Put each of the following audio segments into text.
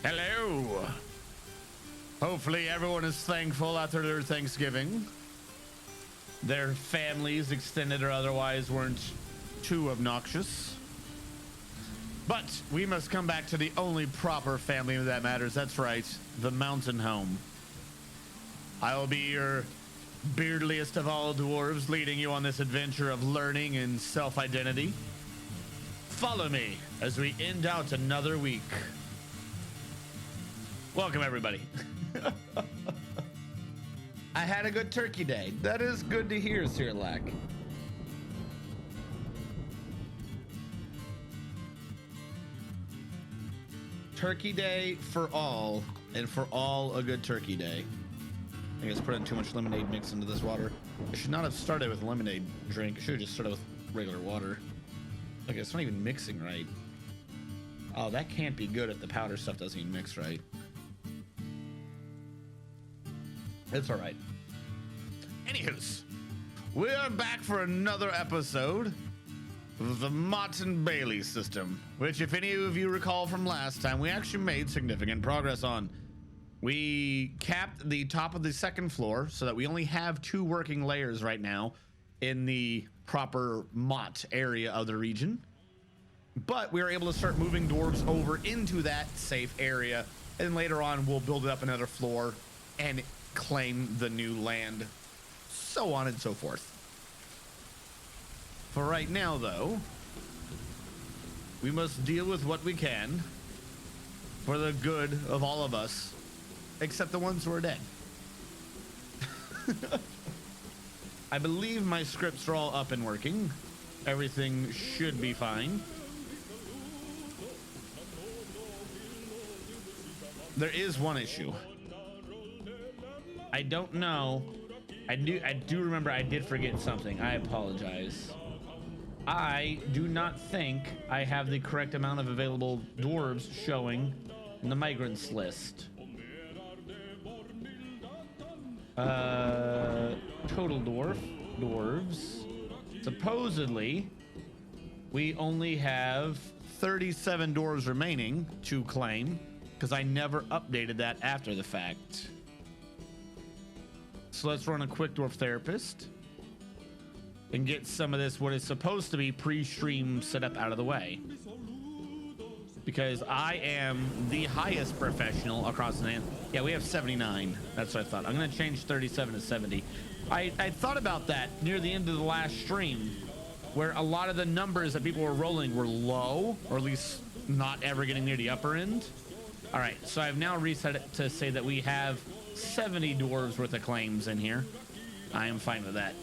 Hello. Hopefully everyone is thankful after their Thanksgiving. Their families, extended or otherwise, weren't too obnoxious. But we must come back to the only proper family that matters. That's right, the mountain home. I will be your beardliest of all dwarves, leading you on this adventure of learning and self-identity. Follow me as we end out another week. Welcome, everybody. I had a good turkey day. That is good to hear, Sirlac. Turkey day for all, and for all a good turkey day. I guess putting too much lemonade mix into this water. I should not have started with a lemonade drink. I should have just started with regular water. Like, it's not even mixing right. Oh, that can't be good if the powder stuff doesn't even mix right. It's all right. Anywho's, we are back for another episode of the Mott and Bailey system, which, if any of you recall from last time, we actually made significant progress on. We capped the top of the second floor so that we only have 2 working layers right now in the proper Mott area of the region. But we were able to start moving dwarves over into that safe area, and later on we'll build it up another floor and claim the new land, so on and so forth. For right now, though, we must deal with what we can for the good of all of us, except the ones who are dead. I believe my scripts are all up and working. Everything should be fine. There is one issue. I don't know. I do remember I did forget something. I apologize. I do not think I have the correct amount of available dwarves showing in the migrants list. Total dwarves. Supposedly, we only have 37 dwarves remaining to claim, because I never updated that after the fact. So let's run a quick dwarf therapist and get some of this, what is supposed to be pre-stream setup, out of the way. Because I am the highest professional across the land. Yeah, we have 79. That's what I thought. I'm going to change 37 to 70. I thought about that near the end of the last stream, where a lot of the numbers that people were rolling were low, or at least not ever getting near the upper end. All right, so I've now reset it to say that we have 70 dwarves worth of claims in here. I am fine with that.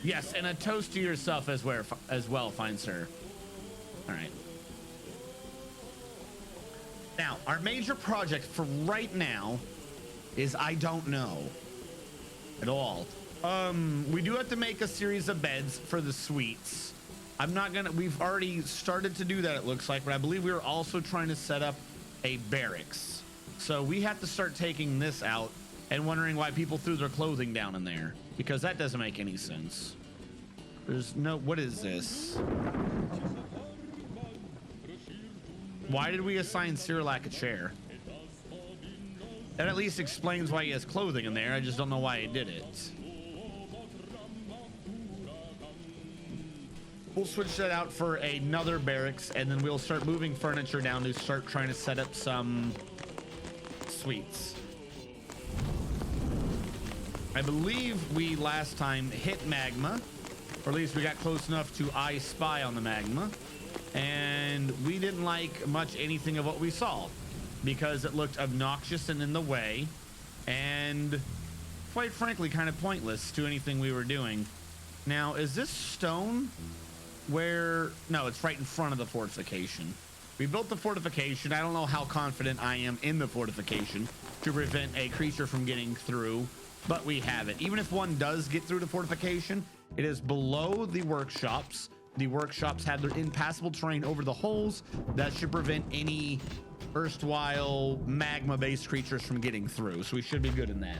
Yes, and a toast to yourself as well, fine sir. All right. Now, our major project for right now is I don't know at all. We do have to make a series of beds for the suites. We've already started to do that, it looks like, but I believe we were also trying to set up a barracks. So we have to start taking this out and wondering why people threw their clothing down in there, because that doesn't make any sense. There's no, what is this? Why did we assign Sirlac a chair? That at least explains why he has clothing in there. I just don't know why he did it. We'll switch that out for another barracks, and then we'll start moving furniture down to start trying to set up some suites. I believe we last time hit magma, or at least we got close enough to I spy on the magma, and we didn't like much anything of what we saw because it looked obnoxious and in the way, and quite frankly kind of pointless to anything we were doing. Now, is this stone where... No, it's right in front of the fortification. We built the fortification. I don't know how confident I am in the fortification to prevent a creature from getting through, but we have it. Even if one does get through the fortification, it is below the workshops. The workshops have their impassable terrain over the holes. That should prevent any erstwhile magma-based creatures from getting through, so we should be good in that.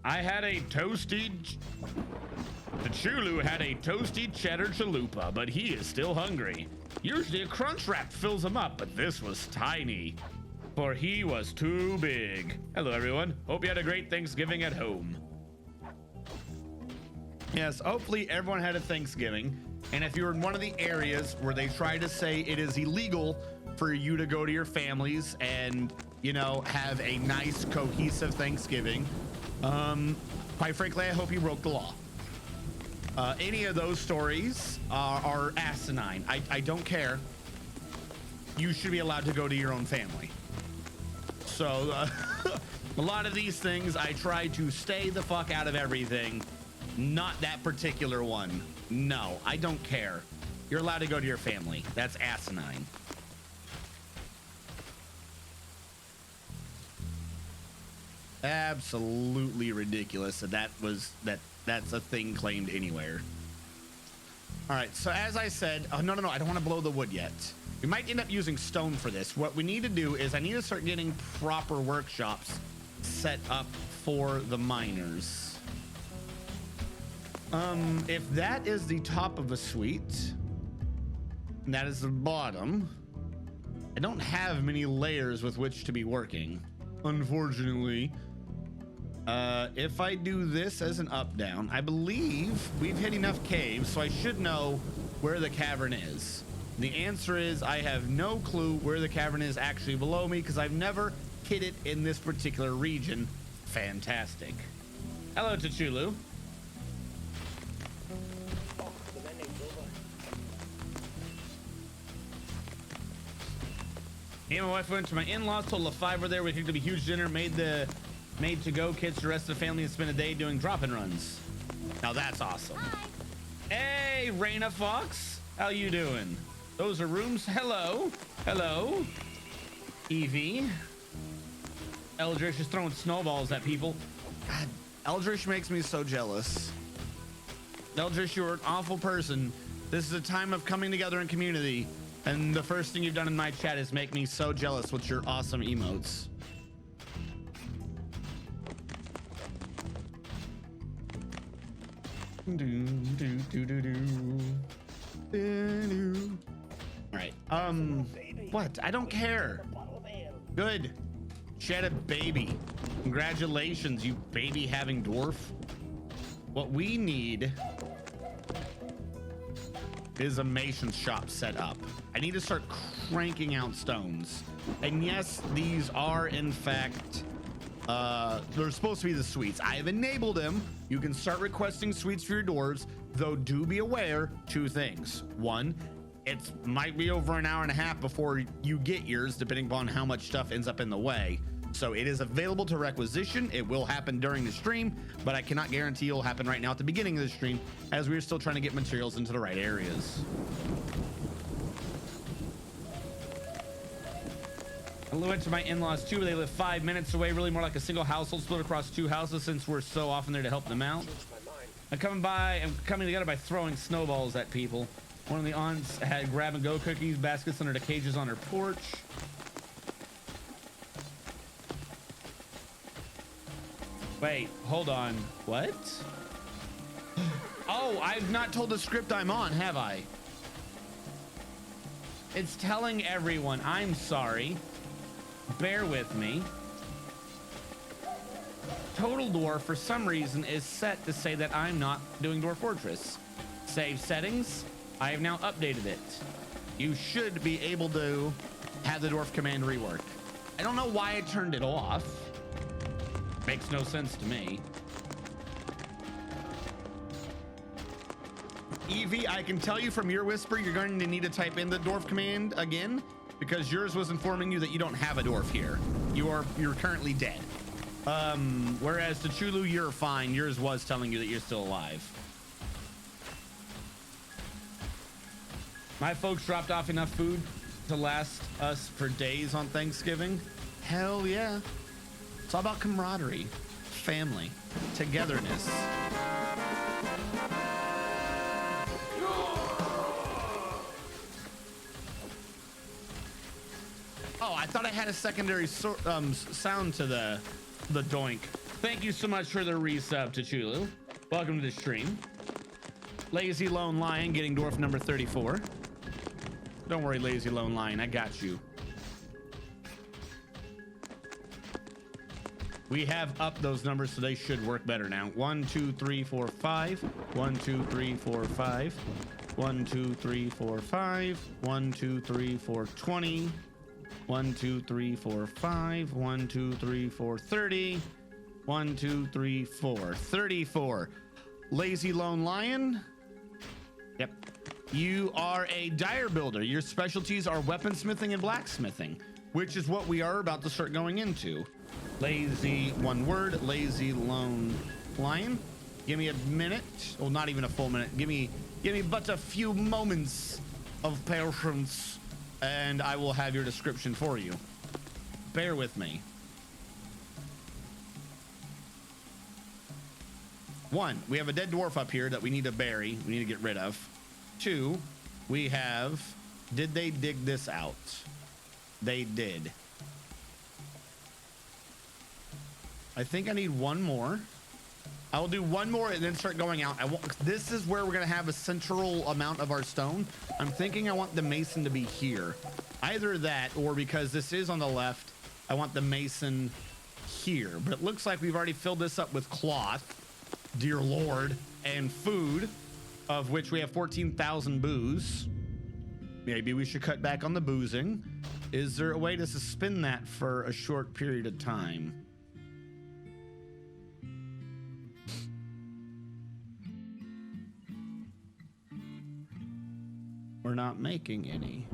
I had a toasty The Chulu had a toasty cheddar chalupa, but he is still hungry. Usually a crunch wrap fills him up, but this was tiny, for he was too big. Hello, everyone. Hope you had a great Thanksgiving at home. Yes, hopefully everyone had a Thanksgiving. And if you're in one of the areas where they try to say it is illegal for you to go to your families and, you know, have a nice, cohesive Thanksgiving, quite frankly, I hope you broke the law. Any of those stories are asinine. I don't care. You should be allowed to go to your own family. So a lot of these things, I try to stay the fuck out of everything. Not that particular one. No, I don't care. You're allowed to go to your family. That's asinine. Absolutely ridiculous that's a thing claimed anywhere. All right, so as I said, oh, no, I don't want to blow the wood yet. We might end up using stone for this. What we need to do is I need to start getting proper workshops set up for the miners. If that is the top of a suite, and that is the bottom, I don't have many layers with which to be working, unfortunately. If I do this as an up down, I believe we've hit enough caves, so I should know where the cavern is. The answer is I have no clue where the cavern is actually below me because I've never hit it in this particular region. Fantastic. Hello, Tachulu. Me and my wife went to my in-laws, total of 5 were there. We cooked up a huge dinner, made to-go kits to the rest of the family, and spent a day doing drop-in runs. Now that's awesome. Hi. Hey, Raina Fox. How you doing? Those are rooms. Hello. Hello. Evie. Eldritch is throwing snowballs at people. God, Eldritch makes me so jealous. Eldritch, you're an awful person. This is a time of coming together in community. And the first thing you've done in my chat is make me so jealous with your awesome emotes. All right. What? I don't care. Good. She had a baby. Congratulations, you baby having dwarf. What we need is a mason shop set up. I need to start cranking out stones. And yes, these are in fact, they're supposed to be the suites. I have enabled them. You can start requesting suites for your dwarves, though do be aware, 2 things. 1, it might be over an hour and a half before you get yours, depending upon how much stuff ends up in the way. So it is available to requisition. It will happen during the stream, but I cannot guarantee it'll happen right now at the beginning of the stream, as we're still trying to get materials into the right areas. I went to my in-laws too. They live 5 minutes away, really more like a single household split across 2 houses since we're so often there to help them out. I'm coming together by throwing snowballs at people. One of the aunts had grab-and-go cookies, baskets under the cages on her porch. Wait, hold on. What? Oh, I've not told the script I'm on, have I? It's telling everyone. I'm sorry. Bear with me. Total Dwarf, for some reason, is set to say that I'm not doing Dwarf Fortress. Save settings. I have now updated it. You should be able to have the Dwarf command rework. I don't know why I turned it off. Makes no sense to me. Evie, I can tell you from your whisper, you're going to need to type in the dwarf command again, because yours was informing you that you don't have a dwarf here. You're currently dead. Whereas to Chulu, you're fine. Yours was telling you that you're still alive. My folks dropped off enough food to last us for days on Thanksgiving. Hell yeah. It's all about camaraderie, family, togetherness. Oh, I thought I had a secondary sound to the doink. Thank you so much for the resub to Chulu. Welcome to the stream. Lazy Lone Lion getting dwarf number 34. Don't worry, Lazy Lone Lion, I got you. We have upped those numbers, so they should work better now. 1, 2, 3, 4, 5. 1, 2, 3, 4, 5. 1, 2, 3, 4, 5. 1, 2, 3, 4, 20. 1, 2, 3, 4, 5. 1, 2, 3, 4, 30. 1, 2, 3, 4. 34. Lazy Lone Lion. Yep. You are a dire builder. Your specialties are weaponsmithing and blacksmithing, which is what we are about to start going into. Lazy, one word, Lazy Lone Lion. Give me a minute. Well, not even a full minute. Give me but a few moments of patience, and I will have your description for you. Bear with me. 1, we have a dead dwarf up here that we need to bury. We need to get rid of. 2, we have, did they dig this out? They did. I think I need one more. I will do one more and then start going out. This is where we're going to have a central amount of our stone. I'm thinking I want the mason to be here. Either that, or because this is on the left, I want the mason here. But it looks like we've already filled this up with cloth, dear Lord, and food, of which we have 14,000 booze. Maybe we should cut back on the boozing. Is there a way to suspend that for a short period of time? We're not making any.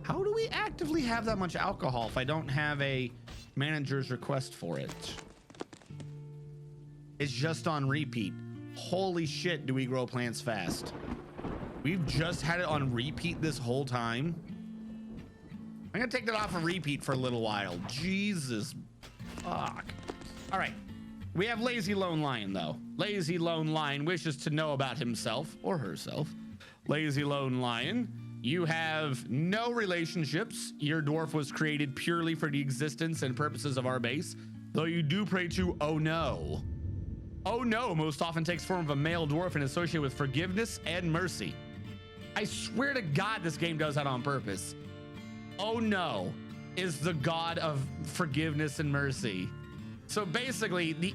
How do we actively have that much alcohol if I don't have a manager's request for it? It's just on repeat. Holy shit, do we grow plants fast. We've just had it on repeat this whole time. I'm gonna take that off of repeat for a little while. Jesus fuck. All right, we have Lazy Lone Lion though. Lazy Lone Lion wishes to know about himself or herself. Lazy Lone Lion, you have no relationships. Your dwarf was created purely for the existence and purposes of our base, though you do pray to Oh No. Oh No most often takes form of a male dwarf and is associated with forgiveness and mercy. I swear to God this game does that on purpose. Oh No is the god of forgiveness and mercy. So basically the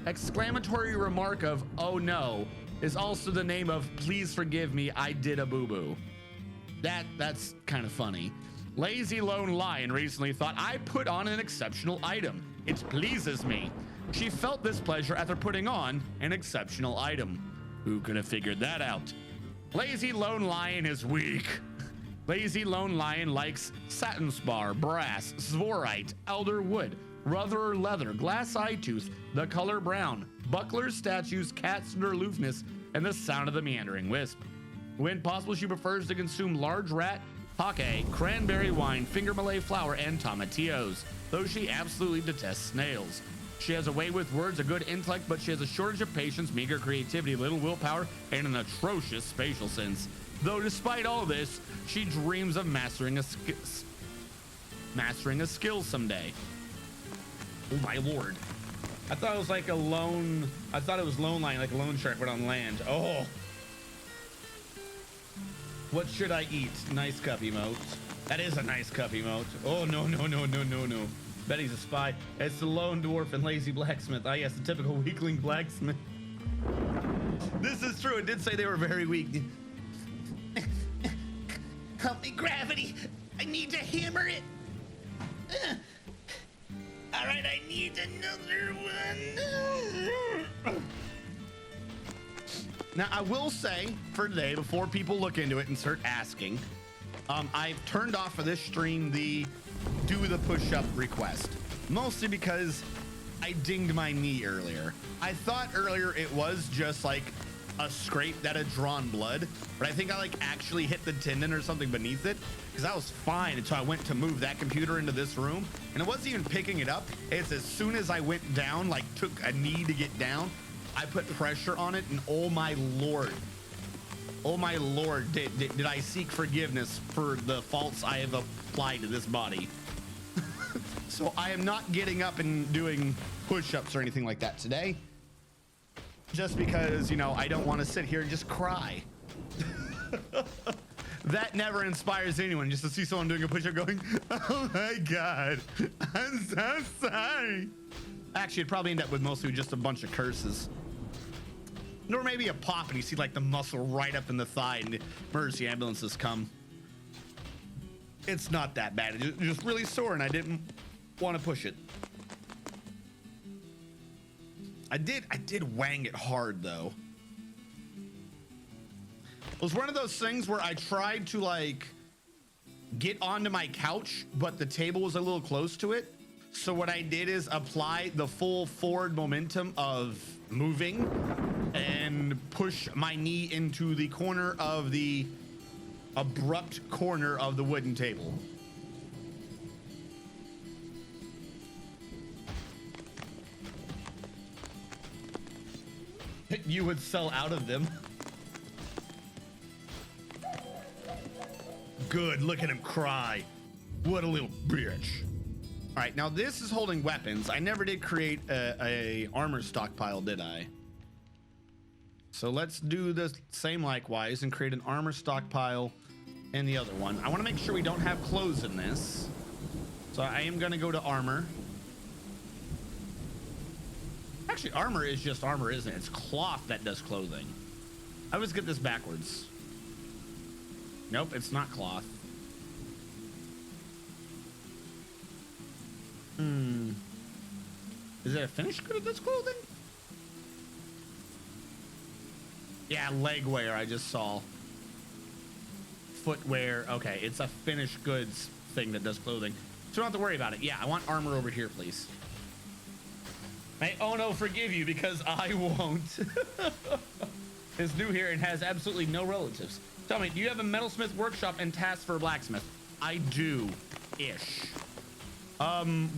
exclamatory remark of Oh No is also the name of please forgive me, I did a boo-boo. That's kind of funny. Lazy Lone Lion recently thought I put on an exceptional item. It pleases me. She felt this pleasure after putting on an exceptional item. Who could have figured that out? Lazy Lone Lion is weak. Lazy Lone Lion likes satin spar, brass, svorite, elder wood, rubber leather, glass eye tooth, the color brown, bucklers, statues, cats, and aloofness, and the sound of the meandering wisp. When possible, she prefers to consume large rat, hake, cranberry wine, finger malay flour, and tomatillos, though she absolutely detests snails. She has a way with words, a good intellect, but she has a shortage of patience, meager creativity, little willpower, and an atrocious spatial sense. Though despite all this, she dreams of mastering a skill someday. Oh my lord. I thought it was like a lone, I thought it was Lone Lion, like a lone shark, but on land. Oh. What should I eat? Nice cup emote. That is a nice cup emote. Oh, no, no, no, no, no, no. Betty's a spy. It's the lone dwarf and lazy blacksmith. Ah, yes, the typical weakling blacksmith. This is true. It did say they were very weak. Help me, gravity. I need to hammer it. All right, I need another one. Now, I will say for today, before people look into it and start asking, I've turned off for this stream the do the push-up request, mostly because I dinged my knee earlier. I thought earlier it was just like a scrape that had drawn blood, but I think I like actually hit the tendon or something beneath it, because I was fine until I went to move that computer into this room, and it wasn't even picking it up. It's as soon as I went down, like took a knee to get down, I put pressure on it, and oh my lord, did I seek forgiveness for the faults I have applied to this body. So I am not getting up and doing push-ups or anything like that today. just because, you know, I don't want to sit here and just cry. That never inspires anyone, just to see someone doing a push-up going, oh my God, I'm so sorry. Actually, it'd probably end up with mostly just a bunch of curses. Or maybe a pop and you see like the muscle right up in the thigh and the emergency ambulances come. It's not that bad. It's just really sore and I didn't want to push it. I did wang it hard though. It was one of those things where I tried to like get onto my couch, but the table was a little close to it. So what I did is apply the full forward momentum of moving and push my knee into the corner of the abrupt corner of the wooden table. You would sell out of them. Good, look at him cry. What a little bitch. All right, now this is holding weapons. I never did create a armor stockpile, did I? So let's do the same likewise and create an armor stockpile in the other one. I want to make sure we don't have clothes in this. So I am going to go to armor. Actually, armor is just armor, isn't it? It's cloth that does clothing. I always get this backwards. Nope, it's not cloth. Is it a finished good of this clothing? Yeah, leg wear I just saw. Footwear. Okay, it's a finished goods thing that does clothing. So don't have to worry about it. Yeah, I want armor over here, please. May Ono forgive you because I won't. It's new here and has absolutely no relatives. Tell me, do you have a metalsmith workshop and tasks for a blacksmith? I do-ish.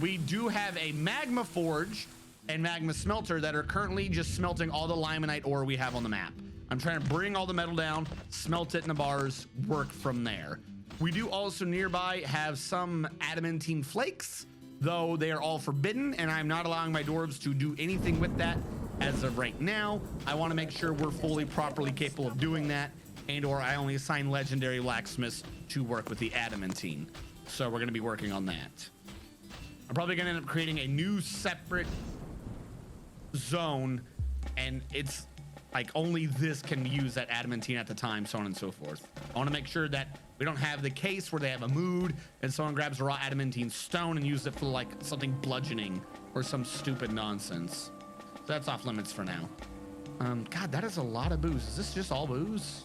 We do have a magma forge and magma smelter that are currently just smelting all the limonite ore we have on the map. I'm trying to bring all the metal down, smelt it in the bars, work from there. We do also nearby have some adamantine flakes, though they are all forbidden, and I'm not allowing my dwarves to do anything with that as of right now. I want to make sure we're fully properly capable of doing that, and or I only assign legendary blacksmiths to work with the adamantine. So we're going to be working on that. I'm probably going to end up creating a new separate zone, and it's like only this can use that adamantine at the time, so on and so forth. I want to make sure that we don't have the case where they have a mood and someone grabs a raw adamantine stone and uses it for like something bludgeoning or some stupid nonsense. So that's off limits for now. God, that is a lot of booze. Is this just all booze?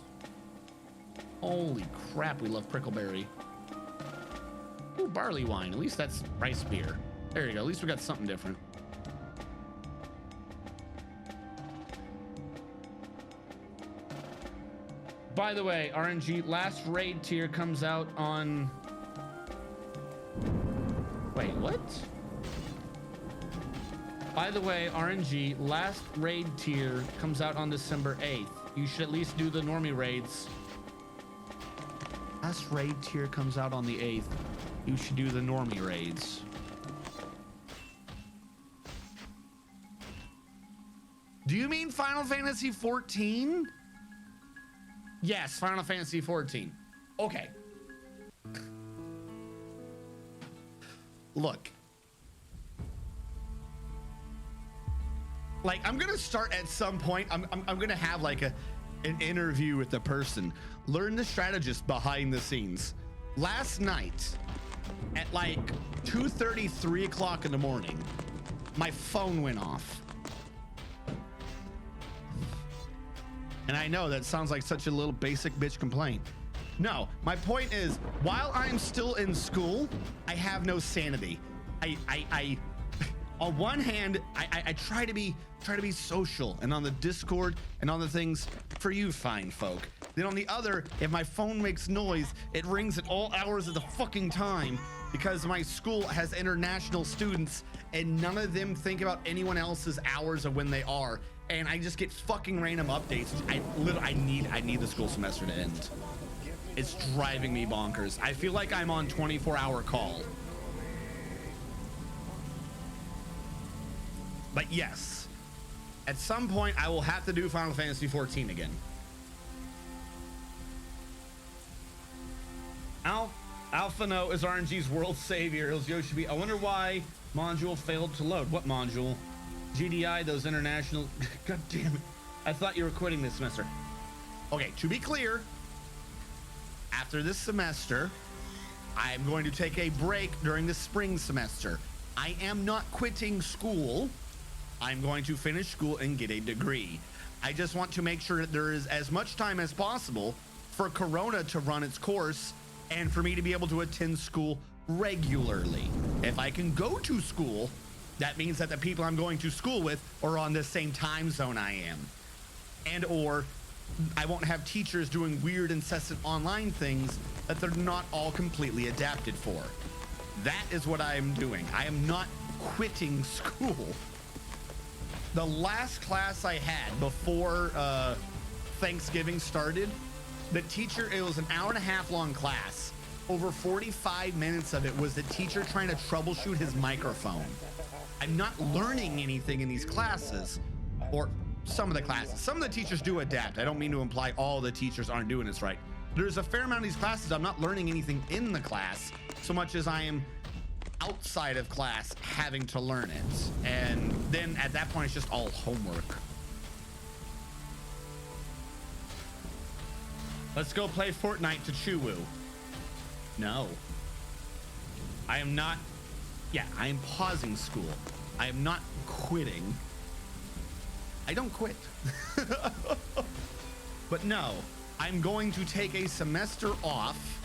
Holy crap, we love prickleberry. Ooh, barley wine. At least that's rice beer. There you go. At least we got something different. By the way, RNG, last raid tier comes out on... Wait, what? By the way, RNG, last raid tier comes out on December 8th. You should at least do the normie raids. Last raid tier comes out on the 8th. You should do the normie raids. Do you mean Final Fantasy 14? Yes, Final Fantasy 14. Okay. Look. Like, I'm gonna start at some point. I'm gonna have like an interview with the person. Learn the strategist behind the scenes. Last night, at like 2:30, 3 o'clock in the morning, my phone went off. And I know that sounds like such a little basic bitch complaint. No, my point is, while I'm still in school, I have no sanity. I on one hand, I try to be social and on the Discord and on the things for you fine folk. Then on the other, if my phone makes noise, it rings at all hours of the fucking time because my school has international students and none of them think about anyone else's hours of when they are. And I just get fucking random updates. I need the school semester to end. It's driving me bonkers. I feel like I'm on 24-hour call. But yes, At some point, I will have to do Final Fantasy 14 again. Alphano is RNG's world savior. Yoshi. I wonder why module failed to load. What module? GDI, those international. God damn it. I thought you were quitting this semester. Okay, to be clear, after this semester, I'm going to take a break during the spring semester. I am not quitting school. I'm going to finish school and get a degree. I just want to make sure that there is as much time as possible for Corona to run its course and for me to be able to attend school regularly. If I can go to school, that means that the people I'm going to school with are on the same time zone I am. And or I won't have teachers doing weird incessant online things that they're not all completely adapted for. That is what I am doing. I am not quitting school. The last class I had before Thanksgiving started, the teacher, it was an hour and a half long class. Over 45 minutes of it was the teacher trying to troubleshoot his microphone. I'm not learning anything in these classes, or some of the classes. Some of the teachers do adapt. I don't mean to imply all the teachers aren't doing this right. There's a fair amount of these classes I'm not learning anything in the class so much as I am outside of class having to learn it. And then at that point, it's just all homework. Let's go play Fortnite to Chuwu. No. I am not. Yeah, I am pausing school. I am not quitting. I don't quit. But no, I'm going to take a semester off,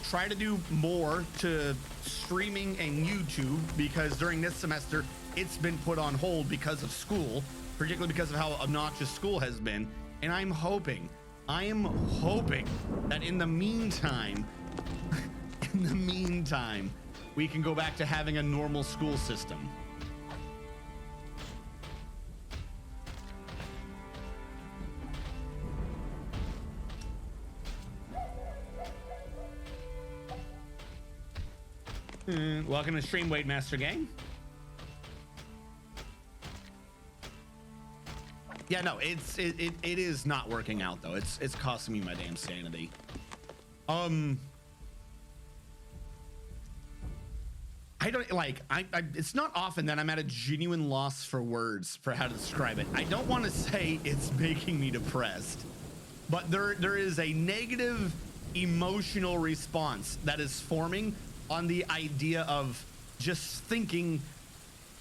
try to do more to streaming and YouTube, because during this semester, it's been put on hold because of school, particularly because of how obnoxious school has been. And I am hoping that in the meantime, we can go back to having a normal school system. Welcome to Stream Wade Master Gang. Yeah, no, it is not working out though. It's costing me my damn sanity. I don't like. It's not often that I'm at a genuine loss for words for how to describe it. I don't want to say it's making me depressed, but there is a negative emotional response that is forming on the idea of just thinking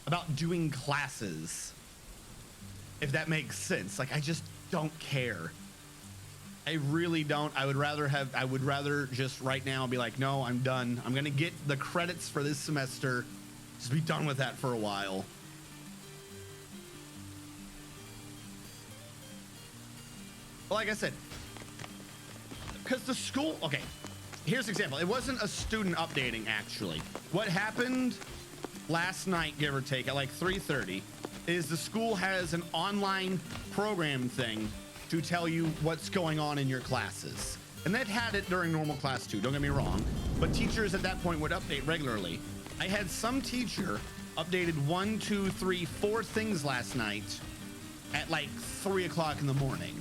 about doing classes, if that makes sense. Like, I just don't care. I really don't. I would rather just right now be like, no, I'm done. I'm gonna get the credits for this semester, just be done with that for a while. Well, like I said, because the school, okay, here's an example. It wasn't a student updating, actually. What happened last night, give or take, at like 3:30, is the school has an online program thing to tell you what's going on in your classes. And they'd had it during normal class too, don't get me wrong, but teachers at that point would update regularly. I had some teacher updated 1, 2, 3, 4 things last night at like 3 o'clock in the morning.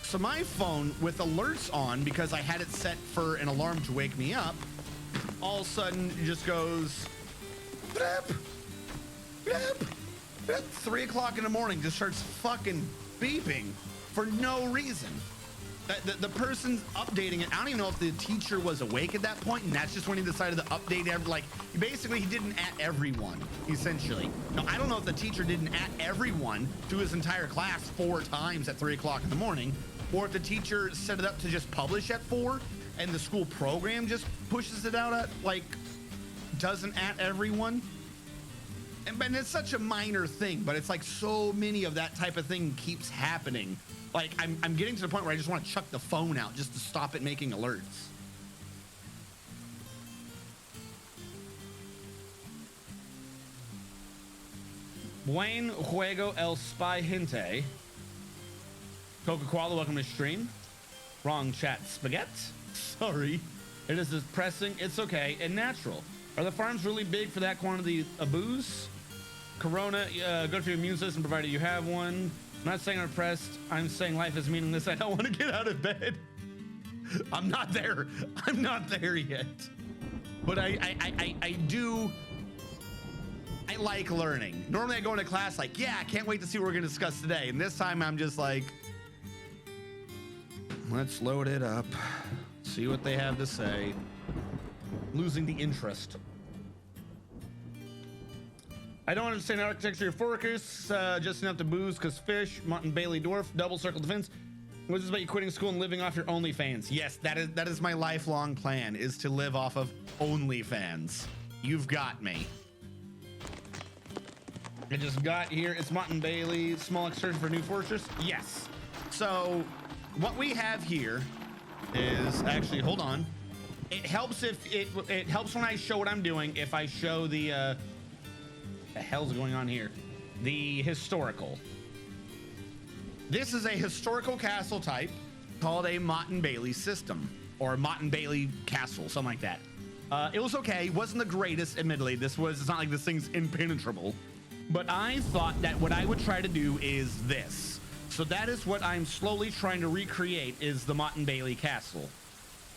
So my phone with alerts on, because I had it set for an alarm to wake me up, all of a sudden it just goes, blip, blip, blip. 3 o'clock in the morning just starts fucking beeping for no reason. The person's updating it. I don't even know if the teacher was awake at that point, and that's just when he decided to update like, basically he didn't at everyone, essentially. Now, I don't know if the teacher didn't at everyone to his entire class 4 times at 3 o'clock in the morning, or if the teacher set it up to just publish at 4 and the school program just pushes it out at, like, doesn't at everyone. And it's such a minor thing, but it's like so many of that type of thing keeps happening. Like, I'm getting to the point where I just want to chuck the phone out just to stop it making alerts. Buen juego el spy gente. Coca-Cola, welcome to stream. Wrong chat. Spaghetti? Sorry. It is depressing. It's okay and natural. Are the farms really big for that quantity of booze? Corona, good for your immune system, provided you have one. I'm not saying I'm depressed. I'm saying life is meaningless. I don't want to get out of bed. I'm not there. I'm not there yet. But I do. I like learning. Normally I go into class like, yeah, I can't wait to see what we're going to discuss today. And this time I'm just like, let's load it up. See what they have to say. Losing the interest. I don't understand architecture of Forkers, just enough to booze because fish, Mutton Bailey Dwarf, double circle defense. What's this about you quitting school and living off your OnlyFans? Yes, that is my lifelong plan, is to live off of OnlyFans. You've got me. I just got here. It's Mutton Bailey, small excursion for New Fortress. Yes. So what we have here is actually, hold on. It helps if it helps when I show what I'm doing. If I show the hell's going on here? The historical. This is a historical castle type called a Mutton Bailey system, or Mutton Bailey castle, something like that. It was okay. It wasn't the greatest, admittedly. It's not like this thing's impenetrable. But I thought that what I would try to do is this. So that is what I'm slowly trying to recreate, is the Mutton Bailey castle.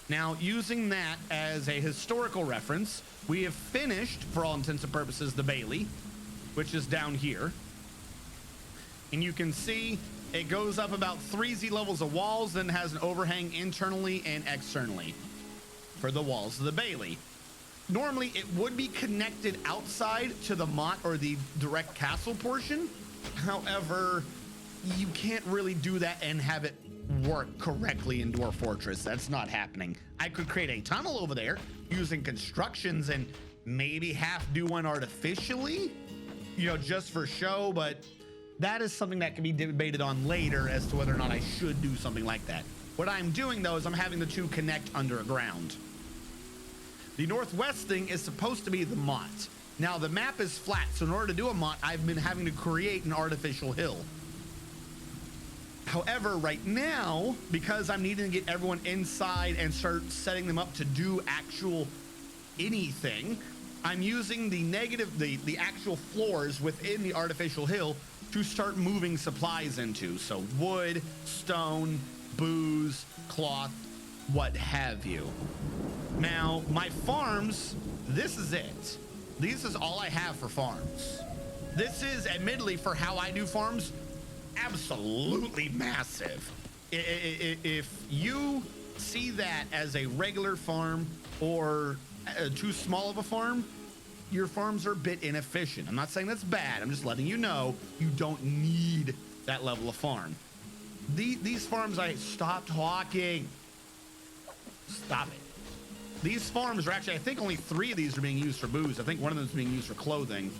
Now, using that as a historical reference, we have finished, for all intents and purposes, the Bailey, which is down here. And you can see it goes up about 3 Z levels of walls, then has an overhang internally and externally for the walls of the Bailey. Normally, it would be connected outside to the Mott or the direct castle portion. However, you can't really do that and have it work correctly in Dwarf Fortress. That's not happening. I could create a tunnel over there using constructions and maybe half do one artificially, you know, just for show, but that is something that can be debated on later as to whether or not I should do something like that. What I'm doing, though, is I'm having the two connect underground. The northwest thing is supposed to be the Mott. Now, the map is flat, so in order to do a Mott, I've been having to create an artificial hill. However, right now, because I'm needing to get everyone inside and start setting them up to do actual anything, I'm using the actual floors within the artificial hill to start moving supplies into. So wood, stone, booze, cloth, what have you. Now, my farms, this is it. This is all I have for farms. This is, admittedly, for how I do farms, absolutely massive. If you see that as a regular farm or too small of a farm, your farms are a bit inefficient. I'm not saying that's bad. I'm just letting you know you don't need that level of farm. These farms, stop talking. Stop it. These farms are actually, I think only 3 of these are being used for booze. I think one of them is being used for clothing.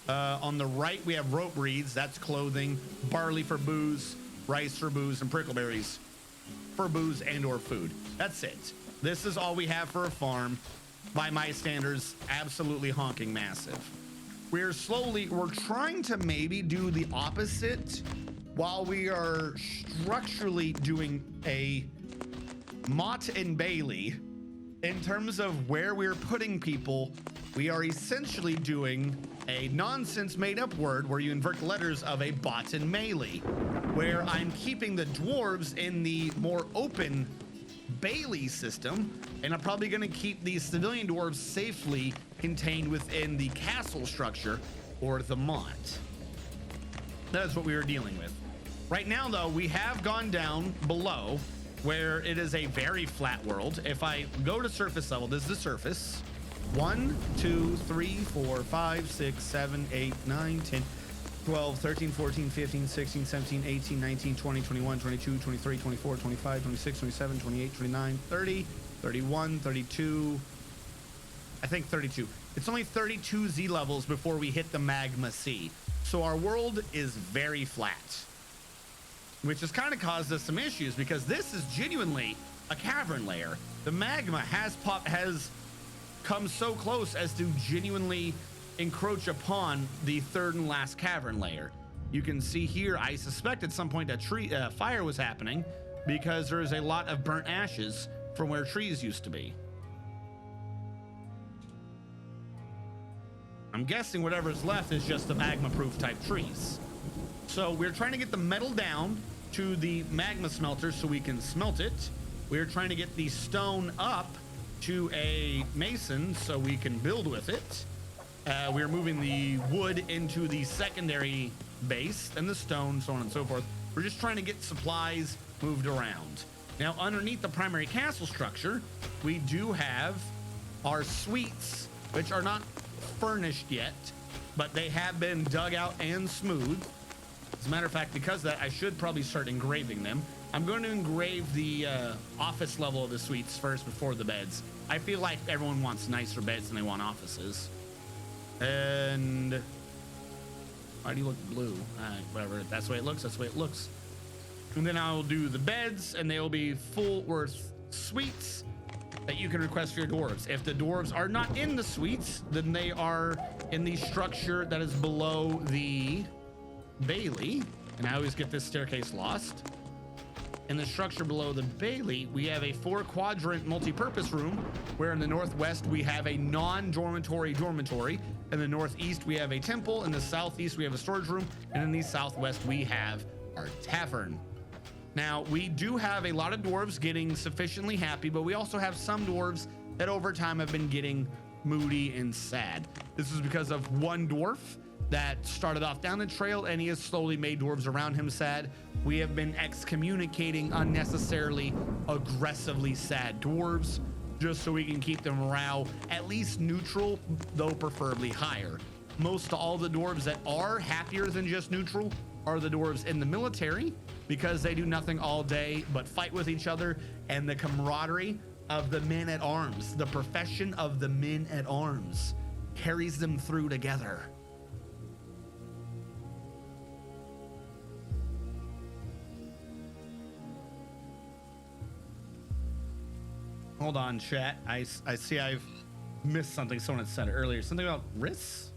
On the right, we have rope reeds. That's clothing. Barley for booze, rice for booze, and prickleberries for booze and or food. That's it. This is all we have for a farm. By my standards, absolutely honking massive. We're trying to maybe do the opposite while we are structurally doing a Mott and Bailey. In terms of where we're putting people, we are essentially doing a nonsense made-up word where you invert the letters of a bot and melee, where I'm keeping the dwarves in the more open Bailey system, and I'm probably going to keep these civilian dwarves safely contained within the castle structure or the Mott. That is what we are dealing with. Right now, though, we have gone down below where it is a very flat world. If I go to surface level, this is the surface. 1, 2, 3, 4, 5, 6, 7, 8, 9, 10, 12, 13, 14, 15, 16, 17, 18, 19, 20, 21, 22, 23, 24, 25, 26, 27, 28, 29, 30, 31, 32, I think 32. It's only 32 Z levels before we hit the magma sea. So our world is very flat, which has kind of caused us some issues because this is genuinely a cavern layer. The magma has come so close as to genuinely encroach upon the third and last cavern layer. You can see here, I suspect at some point a fire was happening because there is a lot of burnt ashes from where trees used to be. I'm guessing whatever's left is just the magma-proof type trees. So we're trying to get the metal down to the magma smelter so we can smelt it. We're trying to get the stone up to a mason so we can build with it. We're moving the wood into the secondary base and the stone, so on and so forth. We're just trying to get supplies moved around. Now, underneath the primary castle structure, we do have our suites, which are not furnished yet, but they have been dug out and smoothed. As a matter of fact, because of that, I should probably start engraving them. I'm going to engrave the office level of the suites first before the beds. I feel like everyone wants nicer beds than they want offices. And why do you look blue? Whatever, that's the way it looks, that's the way it looks. And then I'll do the beds, and they will be full worth suites that you can request for your dwarves. If the dwarves are not in the suites, then they are in the structure that is below the Bailey. And I always get this staircase lost. In the structure below the Bailey, we have a 4-quadrant multi-purpose room, where in the northwest we have a non-dormitory dormitory. In the northeast we have a temple. In the southeast we have a storage room, and in the southwest we have our tavern. Now, we do have a lot of dwarves getting sufficiently happy, but we also have some dwarves that over time have been getting moody and sad. This is because of one dwarf that started off down the trail, and he has slowly made dwarves around him sad. We have been excommunicating unnecessarily aggressively sad dwarves just so we can keep the morale at least neutral, though preferably higher. Most all the dwarves that are happier than just neutral are the dwarves in the military, because they do nothing all day but fight with each other, and the camaraderie of the men at arms, the profession of the men at arms, carries them through together. Hold on, chat. I see I've missed something someone had said earlier. Something about risks?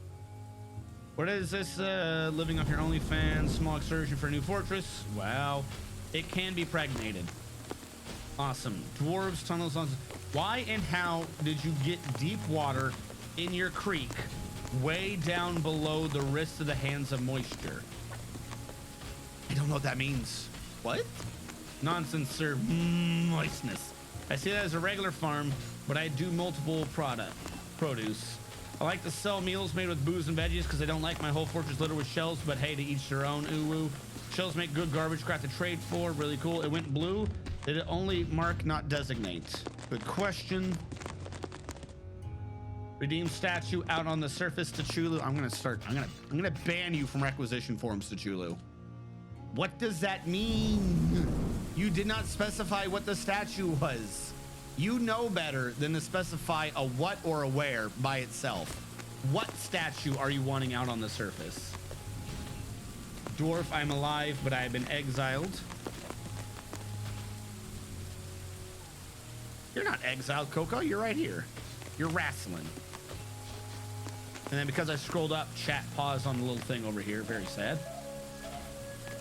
What is this? Living off your OnlyFans, small excursion for a new fortress? Wow. It can be pregnated. Awesome. Dwarves, tunnels, on. Why and how did you get deep water in your creek way down below the wrist of the hands of moisture? I don't know what that means. What? Nonsense, sir. Moistness. I see that as a regular farm, but I do multiple produce. I like to sell meals made with booze and veggies because I don't like my whole fortress littered with shells, but hey, to each their own. Ooh woo. Shells make good garbage crap to trade for. Really cool. It went blue. Did it only mark, not designate? Good question. Redeem statue out on the surface to Chulu. I'm gonna ban you from requisition forums to Chulu. What does that mean? You did not specify what the statue was. You know better than to specify a what or a where by itself. What statue are you wanting out on the surface? Dwarf, I'm alive, but I have been exiled. You're not exiled, Coco. You're right here. You're wrestling. And then because I scrolled up, chat paused on the little thing over here. Very sad.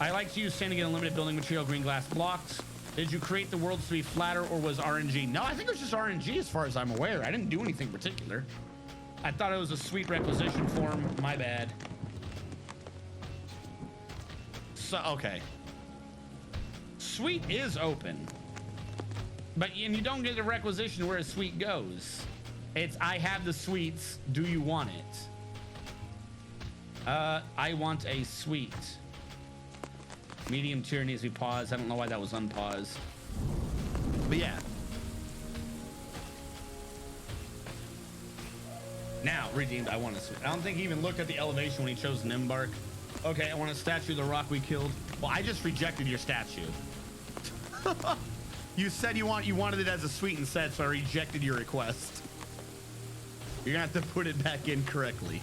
I like to use standing in unlimited building material, green glass blocks. Did you create the worlds to be flatter, or was RNG? No, I think it was just RNG as far as I'm aware. I didn't do anything particular. I thought it was a sweet requisition form. My bad. So, okay. Suite is open. But you don't get a requisition where a suite goes. It's, I have the suites. Do you want it? I want a suite. Medium tier needs to be paused. I don't know why that was unpaused. But yeah. Now, redeemed, I want a suite. I don't think he even looked at the elevation when he chose an embark. Okay, I want a statue of the rock we killed. Well, I just rejected your statue. You said you wanted it as a suite instead, so I rejected your request. You're gonna have to put it back in correctly.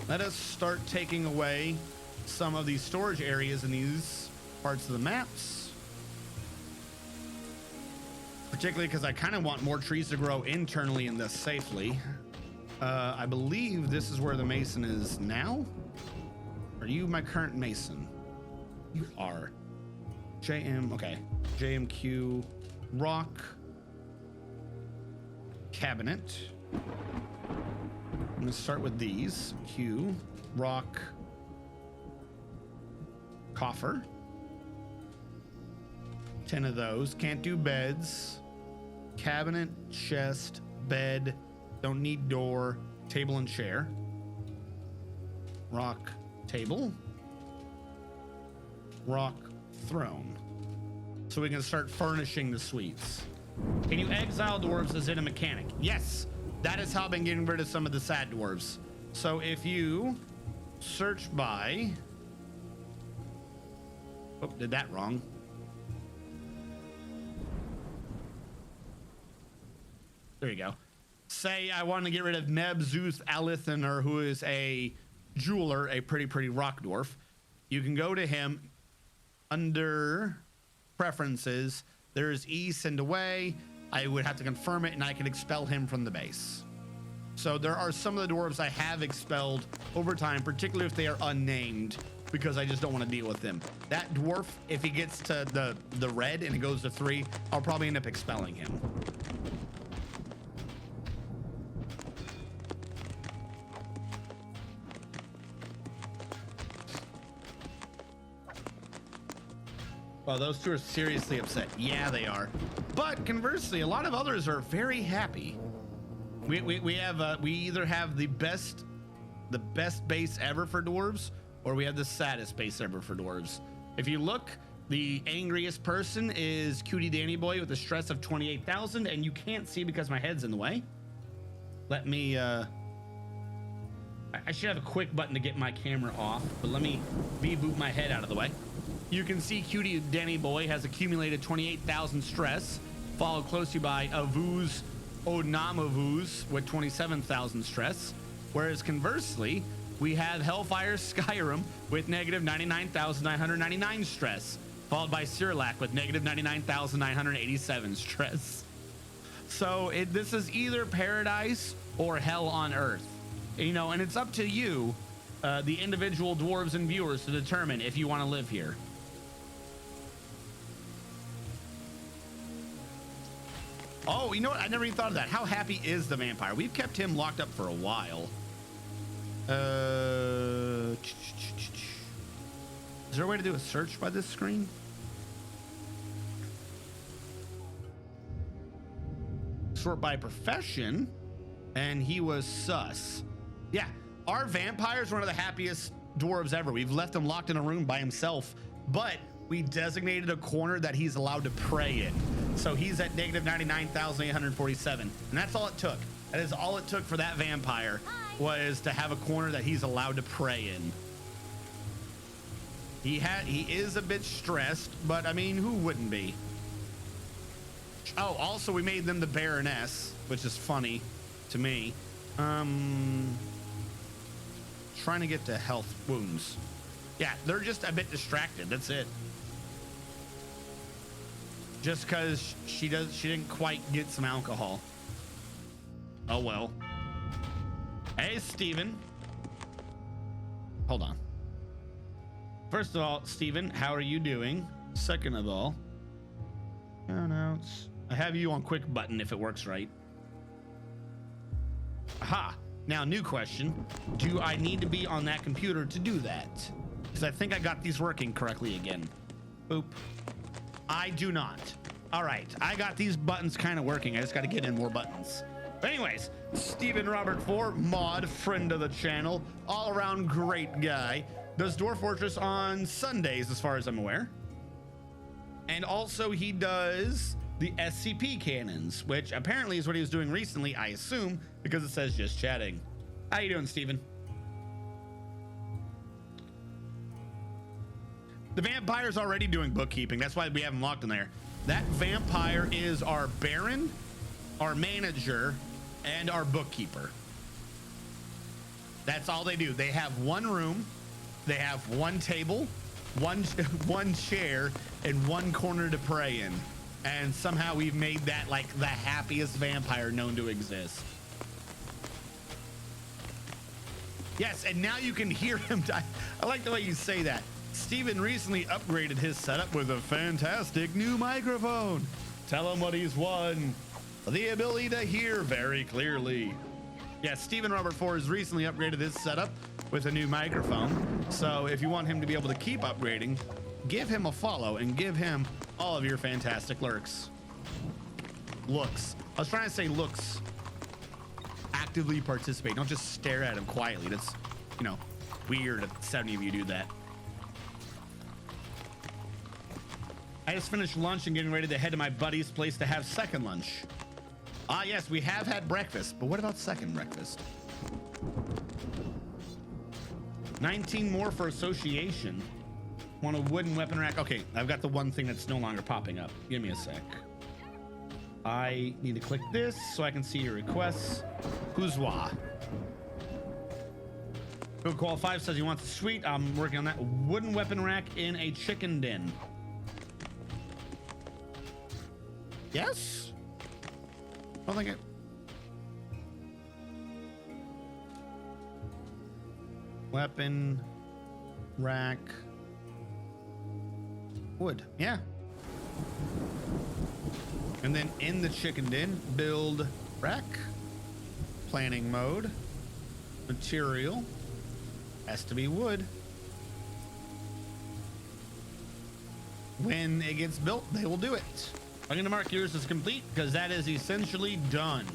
Let us start taking away some of these storage areas in these parts of the maps. Particularly because I kind of want more trees to grow internally in this safely. I believe this is where the mason is now. Are you my current mason? You are. JM, okay. JMQ rock cabinet. I'm gonna start with these. Q, rock, coffer. 10 of those. Can't do beds. Cabinet, chest, bed. Don't need door. Table and chair. Rock, table. Rock, throne. So we can start furnishing the suites. Can you exile dwarves as in a mechanic? Yes, that is how I've been getting rid of some of the sad dwarves. So if you search by, oh, did that wrong. There you go. Say I want to get rid of Neb Zeus Alithaner, who is a jeweler, a pretty rock dwarf. You can go to him under preferences. There's E, send away. I would have to confirm it and I can expel him from the base. So there are some of the dwarves I have expelled over time, particularly if they are unnamed, because I just don't want to deal with them. That dwarf, if he gets to the red and it goes to 3, I'll probably end up expelling him. Well, those two are seriously upset. Yeah, they are. But conversely, a lot of others are very happy. We either have the best base ever for dwarves, or we have the saddest base ever for dwarves. If you look, the angriest person is Cutie Danny Boy with a stress of 28,000, and you can't see because my head's in the way. Let me I should have a quick button to get my camera off, but let me boot my head out of the way. You can see Cutie Danny Boy has accumulated 28,000 stress, followed closely by Avuz Onamavuz with 27,000 stress. Whereas conversely, we have Hellfire Skyrim with negative 99,999 stress, followed by Sirlac with negative 99,987 stress. So this is either paradise or hell on earth, you know, and it's up to you, the individual dwarves and viewers, to determine if you want to live here. Oh, you know what? I never even thought of that. How happy is the vampire? We've kept him locked up for a while. Is there a way to do a search by this screen? Sort by profession, and he was sus. Yeah, our vampire is one of the happiest dwarves ever. We've left him locked in a room by himself, but we designated a corner that he's allowed to pray in. So he's at negative 99,847, and that's all it took. That is all it took for that vampire, was to have a corner that he's allowed to pray in. He is a bit stressed, but I mean, who wouldn't be? Oh, also we made them the Baroness, which is funny to me. Trying to get to health wounds. Yeah, they're just a bit distracted. That's it. Just because she didn't quite get some alcohol. Oh well. Hey, Steven. Hold on. First of all, Steven, how are you doing? Second of all, announce. I have you on quick button if it works right. Aha. Now, new question. Do I need to be on that computer to do that? Because I think I got these working correctly again. Boop. I do not. All right, I got these buttons kind of working. I just got to get in more buttons. But anyways, Stephen Robert 4, mod, friend of the channel, all around great guy, does Dwarf Fortress on Sundays, as far as I'm aware. And also he does the SCP cannons, which apparently is what he was doing recently, I assume, because it says just chatting. How you doing, Stephen? The vampire's already doing bookkeeping. That's why we have him locked in there. That vampire is our baron, our manager, and our bookkeeper. That's all they do. They have one room, they have one table, one chair, and one corner to pray in. And somehow we've made that like the happiest vampire known to exist. Yes, and now you can hear him die. I like the way you say that. Steven recently upgraded his setup with a fantastic new microphone. Tell him what he's won. The ability to hear very clearly. Yeah, Stephen Robert 4 has recently upgraded his setup with a new microphone. So if you want him to be able to keep upgrading, give him a follow and give him all of your fantastic looks. I was trying to say looks. Actively participate. Don't just stare at him quietly. That's, you know, weird if 70 of you do that. I just finished lunch and getting ready to head to my buddy's place to have second lunch. Ah, yes, we have had breakfast, but what about second breakfast? 19 more for association. Want a wooden weapon rack? Okay, I've got the one thing that's no longer popping up. Give me a sec. I need to click this so I can see your requests. Kuzwa. Good Call 5 says he wants a suite. I'm working on that. Wooden weapon rack in a chicken den. Yes? I don't think it. Weapon rack. Wood. Yeah. And then in the chicken den, build rack. Planning mode. Material. Has to be wood. When it gets built, they will do it. I'm going to mark yours as complete because that is essentially done.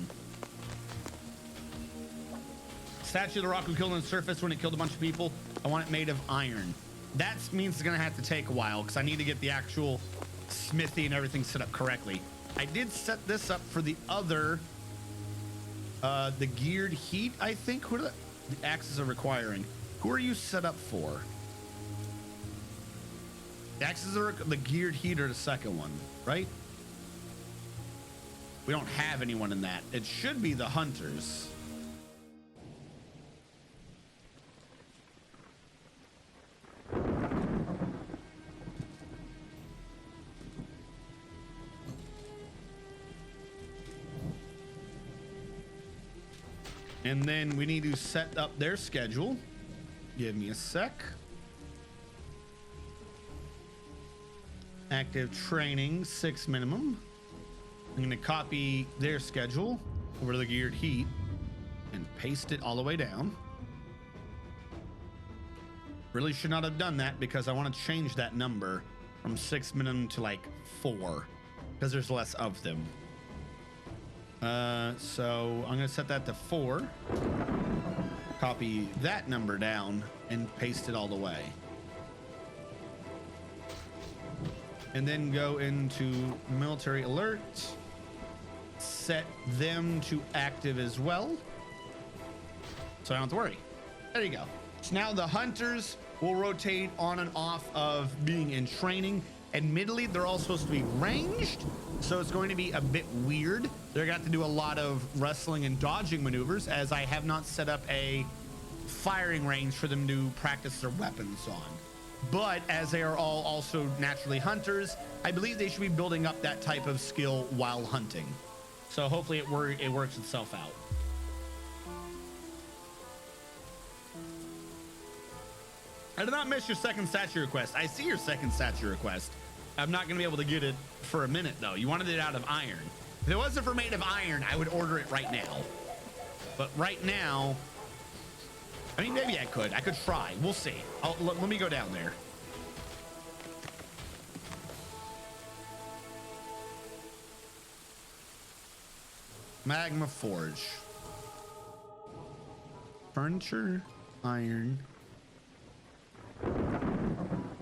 Statue of the Rock who killed on the surface when it killed a bunch of people. I want it made of iron. That means it's going to have to take a while because I need to get the actual smithy and everything set up correctly. I did set this up for the other, the geared heat, I think. Who are the axes are requiring? Who are you set up for? The axes are the geared heat or the second one, right? We don't have anyone in that. It should be the hunters. And then we need to set up their schedule. Give me a sec. Active training, 6 minimum. I'm going to copy their schedule over to the geared heat and paste it all the way down. Really should not have done that because I want to change that number from 6 minimum to like 4 because there's less of them. So I'm gonna set that to 4, copy that number down and paste it all the way, and then go into military alert, set them to active as well so I don't have to worry. There you go. So now the hunters will rotate on and off of being in training. Admittedly, they're all supposed to be ranged, so it's going to be a bit weird. They're going to have to do a lot of wrestling and dodging maneuvers, as I have not set up a firing range for them to practice their weapons on. But as they are all also naturally hunters, I believe they should be building up that type of skill while hunting. So hopefully it works itself out. I did not miss your second statue request. I see your second statue request. I'm not going to be able to get it for a minute, though. You wanted it out of iron. If it wasn't for made of iron, I would order it right now. But right now, I mean, maybe I could. I could try. We'll see. Let me go down there. Magma Forge. Furniture, iron.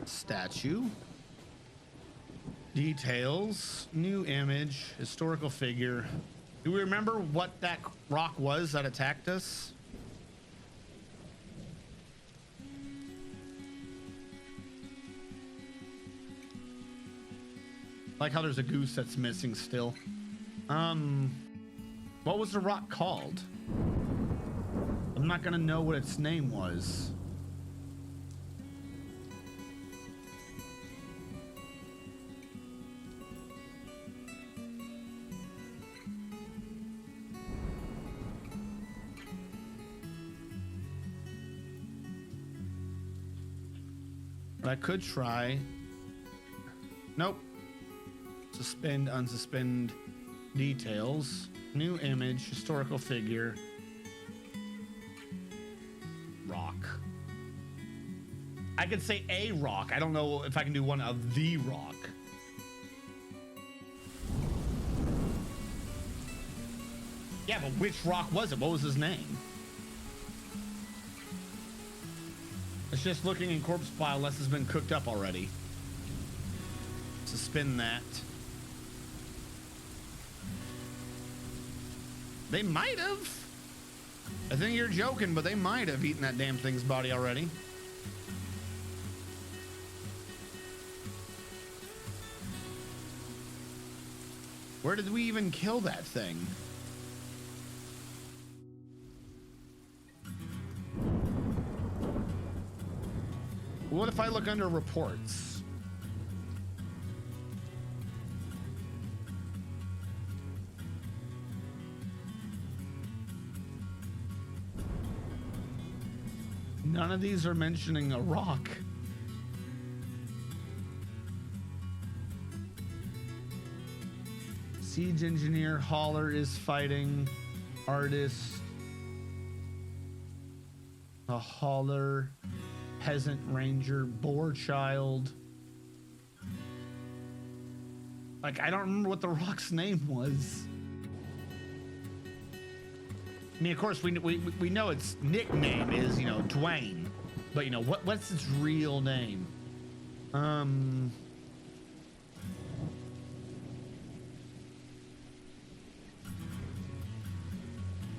Statue. Details. New image. Historical figure. Do we remember what that rock was that attacked us? Like how there's a goose that's missing still. What was the rock called? I'm not gonna know what its name was. But I could try. Nope. Suspend, unsuspend, Details. New image. Historical figure. Rock. I could say a rock. I don't know if I can do one of the rock. Yeah, but which rock was it? What was his name? It's just looking in corpse pile unless it's been cooked up already. Suspend that. They might have. I think you're joking, but they might have eaten that damn thing's body already. Where did we even kill that thing? What if I look under reports? None of these are mentioning a rock. Siege engineer, hauler is fighting, artist, a hauler, peasant ranger, boar child. Like, I don't remember what the rock's name was. I mean, of course, we know its nickname is, you know, Dwayne, but you know what's its real name? I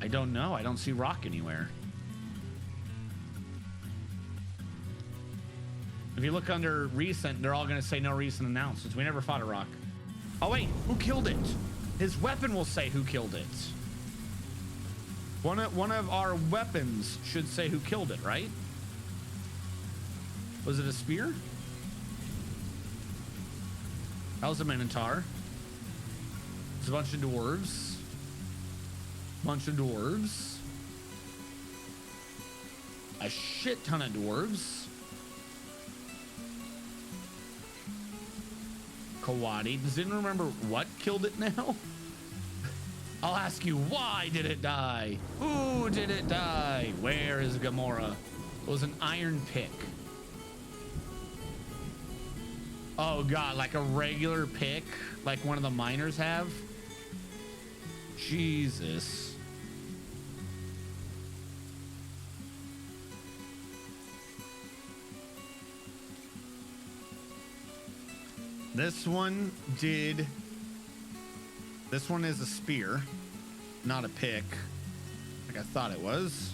don't know. I don't see rock anywhere. If you look under recent, they're all going to say no recent announcements. We never fought a rock. Oh wait, who killed it? His weapon will say who killed it. One of our weapons should say who killed it, right? Was it a spear? That was a minotaur. There's a bunch of dwarves. Bunch of dwarves. A shit ton of dwarves. Kawadi. Does anyone remember what killed it now? I'll ask you, why did it die? Who did it die? Where is Gamora? It was an iron pick. Oh god, like a regular pick, like one of the miners have? Jesus. This one is a spear, not a pick, like I thought it was.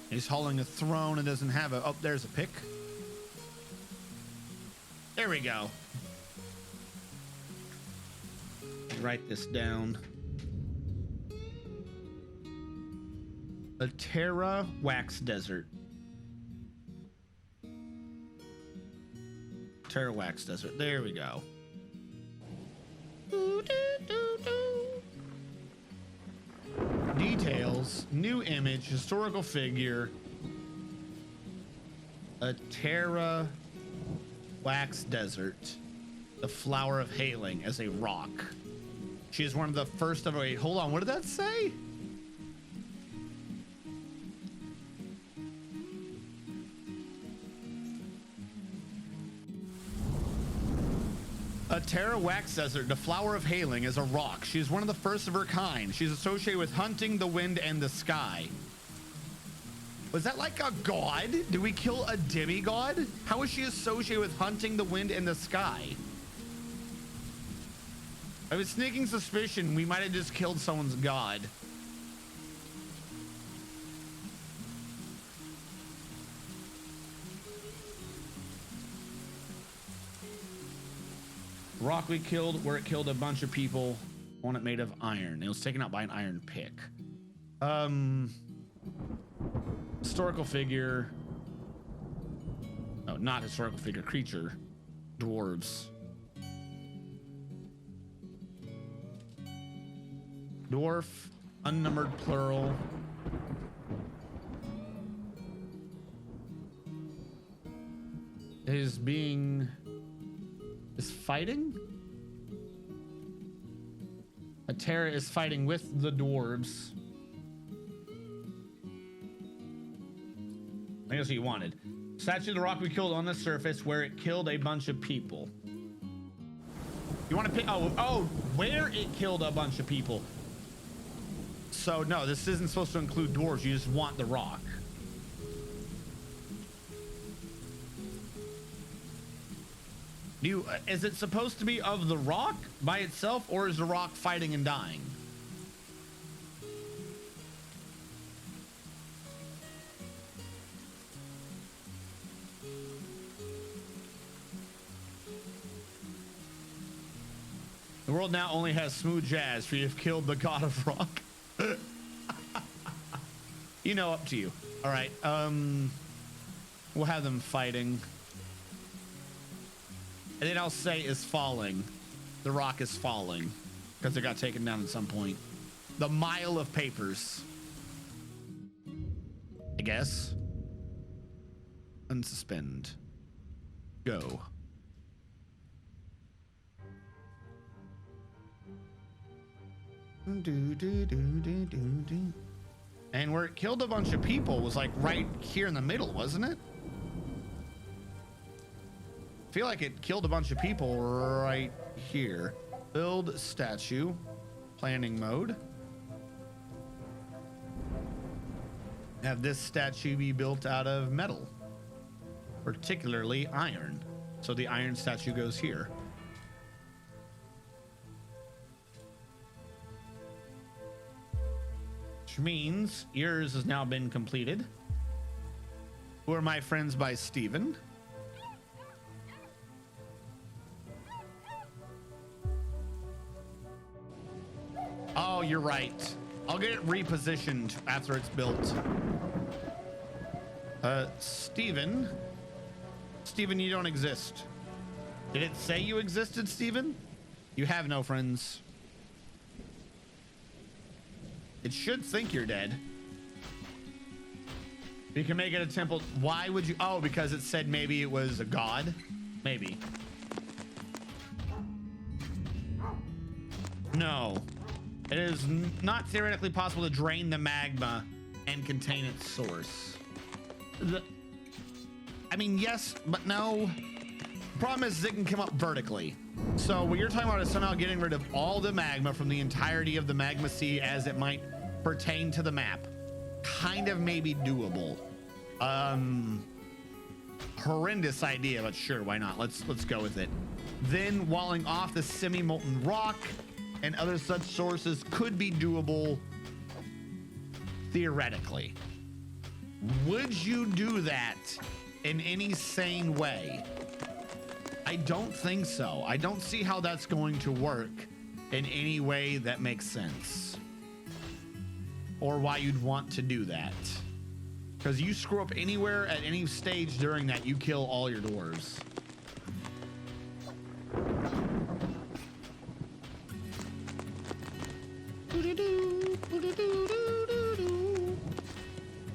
He's hauling a throne and doesn't have a... Oh, there's a pick. There we go. Write this down. A Terra Wax Desert. Terra Wax Desert. There we go. Details. New image. Historical figure. A Terra Wax Desert. The flower of hailing as a rock. She is one of the first of... Wait, hold on. What did that say? A Terra Wax Desert, the flower of hailing, is a rock. She is one of the first of her kind. She's associated with hunting, the wind, and the sky. Was that like a god? Did we kill a demigod? How is she associated with hunting, the wind, and the sky? I have a sneaking suspicion we might have just killed someone's god. Rock we killed where it killed a bunch of people. One it made of iron. It was taken out by an iron pick. Historical figure. Oh, not historical figure. Creature. Dwarves. Dwarf. Unnumbered plural. is fighting? A Terra is fighting with the dwarves. I guess what you wanted. Statue of the rock we killed on the surface where it killed a bunch of people. You want to pick? Oh, where it killed a bunch of people. So no, this isn't supposed to include dwarves. You just want the rock. Is it supposed to be of the rock by itself, or is the rock fighting and dying? The world now only has smooth jazz for you have killed the god of rock. You know, up to you. All right. We'll have them fighting. And then I'll say is falling. The rock is falling because it got taken down at some point. The mile of papers. I guess. Unsuspend. Go. And where it killed a bunch of people was like right here in the middle, wasn't it? I feel like it killed a bunch of people right here. Build statue. Planning mode. Have this statue be built out of metal, particularly iron. So the iron statue goes here. Which means yours has now been completed. Who are my friends by Steven? Oh, you're right. I'll get it repositioned after it's built. Steven, you don't exist. Did it say you existed, Steven? You have no friends. It should think you're dead. You can make it a temple. Why would you? Oh, because it said maybe it was a god. Maybe. No. It is not theoretically possible to drain the magma and contain its source. I mean, yes, but no. The problem is it can come up vertically. So what you're talking about is somehow getting rid of all the magma from the entirety of the magma sea as it might pertain to the map. Kind of maybe doable. Horrendous idea, but sure, why not? Let's go with it. Then walling off the semi-molten rock and other such sources could be doable theoretically. Would you do that in any sane way? I don't think so. I don't see how that's going to work in any way that makes sense. Or why you'd want to do that. Because you screw up anywhere at any stage during that, you kill all your dwarves.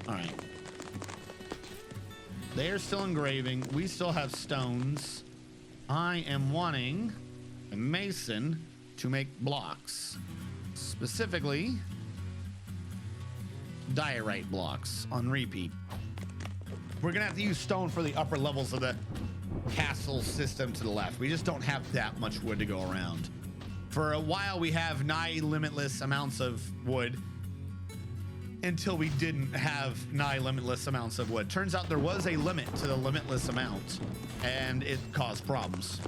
All right. They are still engraving. We still have stones. I am wanting a mason to make blocks. Specifically, diorite blocks on repeat. We're gonna have to use stone for the upper levels of the castle system to the left. We just don't have that much wood to go around. For a while, we have nigh limitless amounts of wood until we didn't have nigh limitless amounts of wood. Turns out there was a limit to the limitless amount, and it caused problems.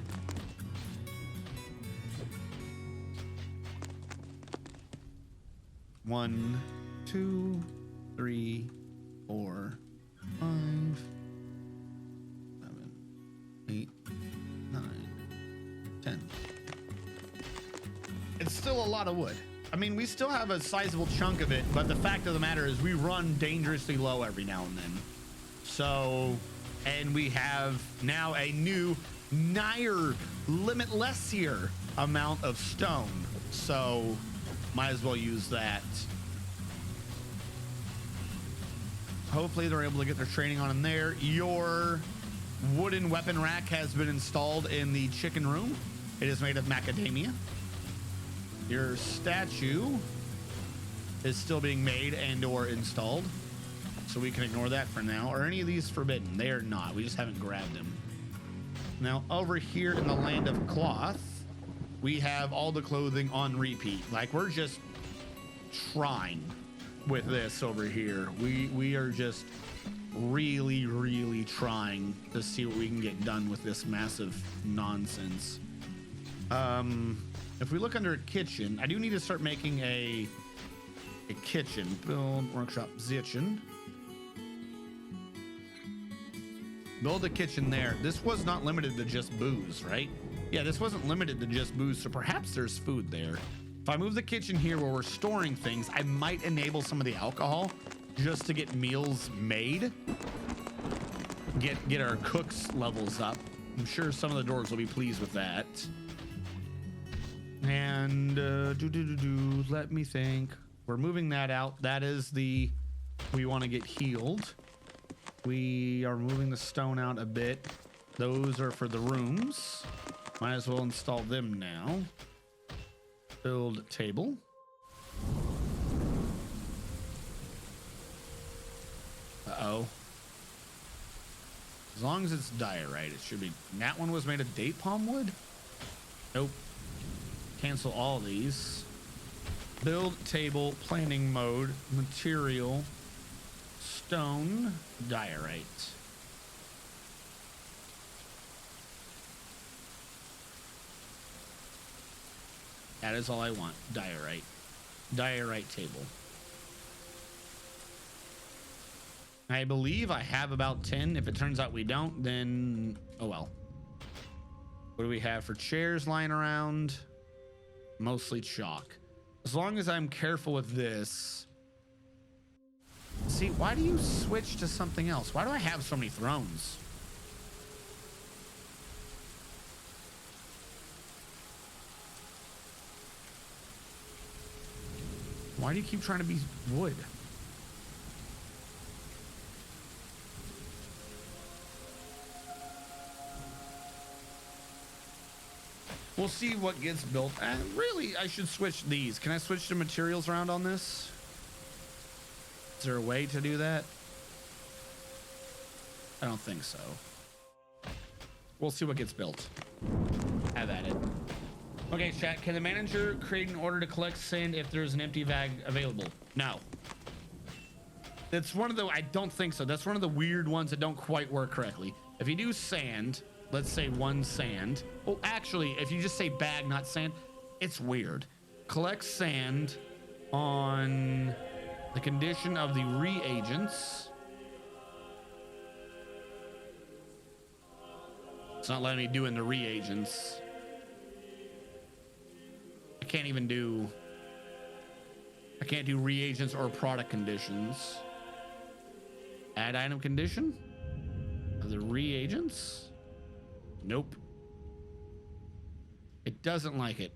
One, 2, 3, 4, 5, 7, 8, 9, 10. It's still a lot of wood. I mean, we still have a sizable chunk of it, but the fact of the matter is we run dangerously low every now and then. So, and we have now a new nigher limitlessier amount of stone. So might as well use that. Hopefully they're able to get their training on in there. Your wooden weapon rack has been installed in the chicken room. It is made of macadamia. Your statue is still being made and or installed, so we can ignore that for now. Are any of these forbidden? They are not. We just haven't grabbed them. Now over here in the land of cloth, we have all the clothing on repeat. Like, we're just trying with this over here. We are just really trying to see what we can get done with this massive nonsense. If we look under kitchen, I do need to start making a kitchen. Build workshop kitchen. Build a kitchen there. This was not limited to just booze, right? Yeah, this wasn't limited to just booze, so perhaps there's food there. If I move the kitchen here where we're storing things, I might enable some of the alcohol just to get meals made. Get our cooks levels up. I'm sure some of the dwarves will be pleased with that. And let me think. We're moving that out. That is the, we want to get healed. We are moving the stone out a bit. Those are for the rooms. Might as well install them now. Build table. Uh-oh. As long as it's diorite, it should be. That one was made of date palm wood? Nope. Cancel all these. Build table, planning mode, material, stone, diorite. That is all I want. Diorite. Diorite table. I believe I have about 10. If it turns out we don't, then oh well. What do we have for chairs lying around? Mostly chalk. As long as I'm careful with this. See, why do you switch to something else? Why do I have so many thrones? Why do you keep trying to be wood? We'll see what gets built. And really, I should switch these. Can I switch the materials around on this? Is there a way to do that? I don't think so. We'll see what gets built. Have at it. Okay, chat, can the manager create an order to collect sand if there's an empty bag available? No. That's one of the, I don't think so. That's one of the weird ones that don't quite work correctly. If you do sand, let's say 1 sand. Oh, actually, if you just say bag, not sand, it's weird. Collect sand on the condition of the reagents. It's not letting me do in the reagents. I can't even do, I can't do reagents or product conditions. Add item condition of the reagents. Nope. It doesn't like it.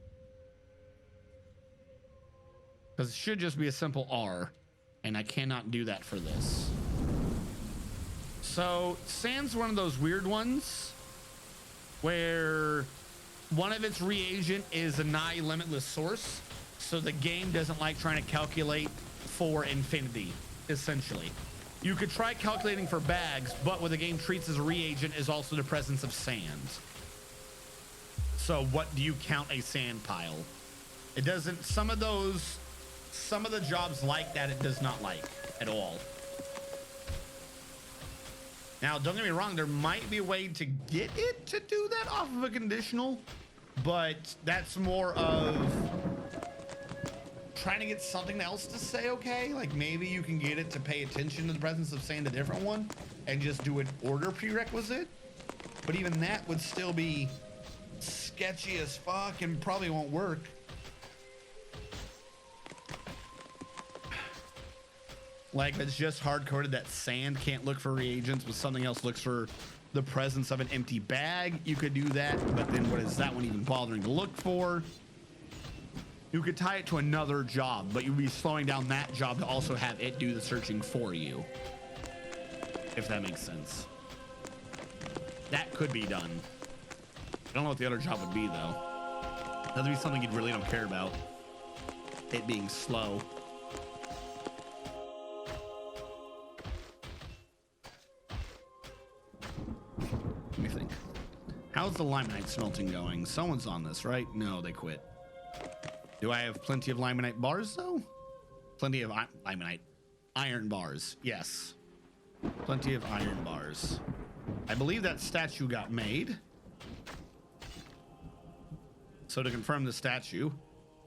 Because it should just be a simple R. And I cannot do that for this. So sand's one of those weird ones where one of its reagent is a nigh limitless source. So the game doesn't like trying to calculate for infinity, essentially. You could try calculating for bags, but what the game treats as a reagent is also the presence of sand. So what do you count a sand pile? It doesn't, some of the jobs like that it does not like at all. Now, don't get me wrong, there might be a way to get it to do that off of a conditional, but that's more of trying to get something else to say okay. Like maybe you can get it to pay attention to the presence of sand, a different one, and just do an order prerequisite. But even that would still be sketchy as fuck and probably won't work. Like it's just hard-coded that sand can't look for reagents, but something else looks for the presence of an empty bag. You could do that, but then what is that one even bothering to look for? You could tie it to another job, but you'd be slowing down that job to also have it do the searching for you. If that makes sense. That could be done. I don't know what the other job would be, though. That'd be something you really don't care about. It being slow. Let me think. How's the limonite smelting going? Someone's on this, right? No, they quit. Do I have plenty of limonite bars, though? Plenty of limonite. Iron bars, yes. Plenty of iron bars. I believe that statue got made. So to confirm the statue,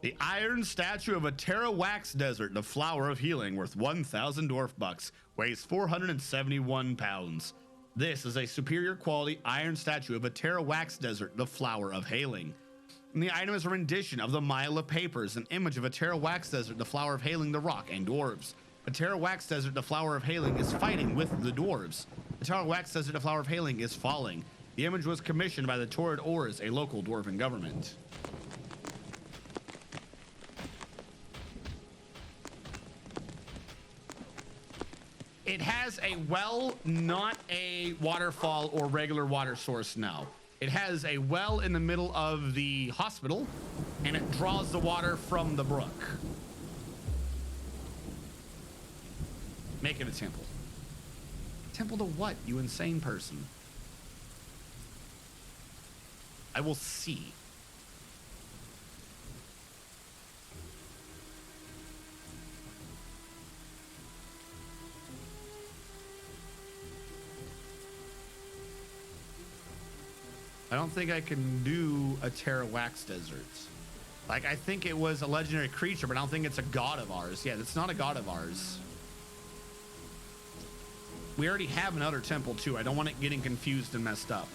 the iron statue of a Terra Wax Desert, the flower of healing, worth 1,000 dwarf bucks, weighs 471 pounds. This is a superior quality iron statue of a Terra Wax Desert, the flower of healing. And the item is a rendition of the Mile of Papers, an image of a Terra Wax Desert, the flower of healing, the rock, and dwarves. A Terra Wax Desert, the flower of healing, is fighting with the dwarves. The Terra Wax Desert, the flower of healing, is falling. The image was commissioned by the Torrid Ors, a local dwarven government. It has a well, not a waterfall or regular water source now. It has a well in the middle of the hospital, and it draws the water from the brook. Make it a temple. Temple to what, you insane person? I will see. I don't think I can do a Terra Wax Desert. Like, I think it was a legendary creature, but I don't think it's a god of ours. Yeah, it's not a god of ours. We already have another temple, too. I don't want it getting confused and messed up.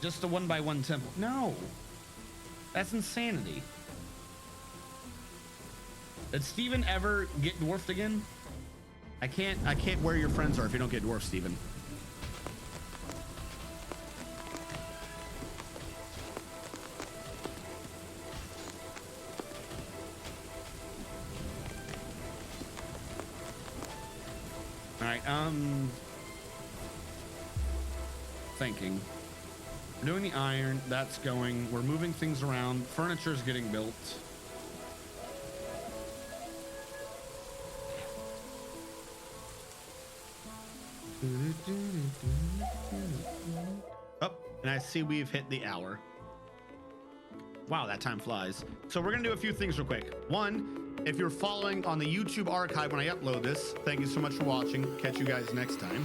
Just a 1x1 temple. No. That's insanity. Did Steven ever get dwarfed again? I can't where your friends are if you don't get dwarfed, Steven. All right, thinking. We're doing the iron, that's going. We're moving things around. Furniture's getting built. Oh, and I see we've hit the hour. Wow, that time flies. So we're gonna do a few things real quick. One, if you're following on the YouTube archive when I upload this, thank you so much for watching. Catch you guys next time.